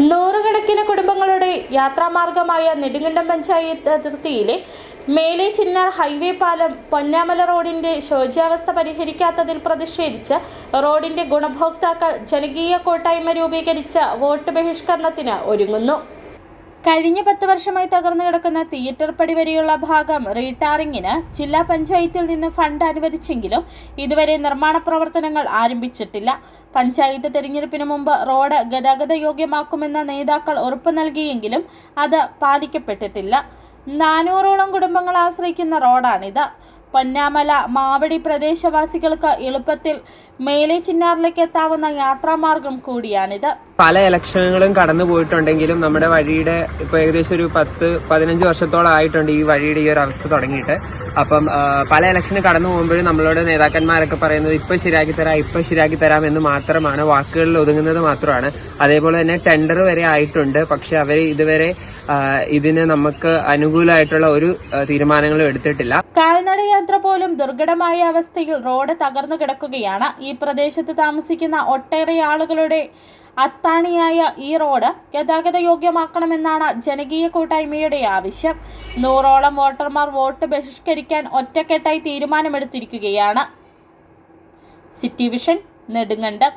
നൂറുകണക്കിന് കുടുംബങ്ങളുടെ യാത്രാമാർഗമായ നെടുങ്കണ്ടം പഞ്ചായത്ത് അതിർത്തിയിലെ മേലെ ചിന്നാർ ഹൈവേ പാലം പൊന്നാമല റോഡിന്റെ ശോച്യാവസ്ഥ പരിഹരിക്കാത്തതിൽ പ്രതിഷേധിച്ച് റോഡിന്റെ ഗുണഭോക്താക്കൾ ജനകീയ കൂട്ടായ്മ രൂപീകരിച്ച് വോട്ട് ബഹിഷ്കരണത്തിന് ഒരുങ്ങുന്നു. കഴിഞ്ഞ 10 വർഷമായി തകർന്നു കിടക്കുന്ന തിയേറ്റർ പടി വരെയുള്ള ഭാഗം റീടാറിങ്ങിന് ജില്ലാ പഞ്ചായത്തിൽ നിന്ന് ഫണ്ട് അനുവദിച്ചെങ്കിലും ഇതുവരെ നിർമ്മാണ പ്രവർത്തനങ്ങൾ ആരംഭിച്ചിട്ടില്ല. പഞ്ചായത്ത് തെരഞ്ഞെടുപ്പിന് മുമ്പ് റോഡ് ഗതാഗത യോഗ്യമാക്കുമെന്ന നേതാക്കൾ ഉറപ്പു നൽകിയെങ്കിലും അത് പാലിക്കപ്പെട്ടിട്ടില്ല. 400ഓളം കുടുംബങ്ങൾ ആശ്രയിക്കുന്ന റോഡാണിത്. പൊന്നാമല മാവടി പ്രദേശവാസികൾക്ക് എളുപ്പത്തിൽ മേലെ ചിന്നാറിലേക്ക് എത്താവുന്ന യാത്രാമാർഗം കൂടിയാണിത്. പല ഇലക്ഷനുകളും കടന്നു പോയിട്ടുണ്ടെങ്കിലും നമ്മുടെ വഴിയുടെ ഇപ്പൊ ഏകദേശം ഒരു 10-15 വർഷത്തോളം ആയിട്ടുണ്ട് ഈ വഴിയുടെ ഈ ഒരു അവസ്ഥ തുടങ്ങിയിട്ട്. അപ്പം പല ഇലക്ഷന് കടന്നു പോകുമ്പോഴും നമ്മളോട് നേതാക്കന്മാരൊക്കെ പറയുന്നത് ഇപ്പൊ ശരിയാക്കി തരാം എന്ന് മാത്രമാണ്, വാക്കുകളിൽ ഒതുങ്ങുന്നത് മാത്രമാണ്. അതേപോലെ തന്നെ ടെൻഡർ വരെ ആയിട്ടുണ്ട്. പക്ഷെ അവർ ഇതുവരെ ഇതിന് നമുക്ക് അനുകൂലമായിട്ടുള്ള ഒരു തീരുമാനങ്ങളും എടുത്തിട്ടില്ല. കാൽനട യാത്ര പോലും ദുർഘടമായ അവസ്ഥയിൽ റോഡ് തകർന്നു കിടക്കുകയാണ്. ഈ പ്രദേശത്ത് താമസിക്കുന്ന ഒട്ടേറെ ആളുകളുടെ അത്താണിയായ ഈ റോഡ് ഗതാഗത യോഗ്യമാക്കണമെന്നാണ് ജനകീയ കൂട്ടായ്മയുടെ ആവശ്യം. 100ഓളം വോട്ടർമാർ വോട്ട് ബഹിഷ്കരിക്കാൻ ഒറ്റക്കെട്ടായി തീരുമാനമെടുത്തിരിക്കുകയാണ്. City vision, Nedumkandam.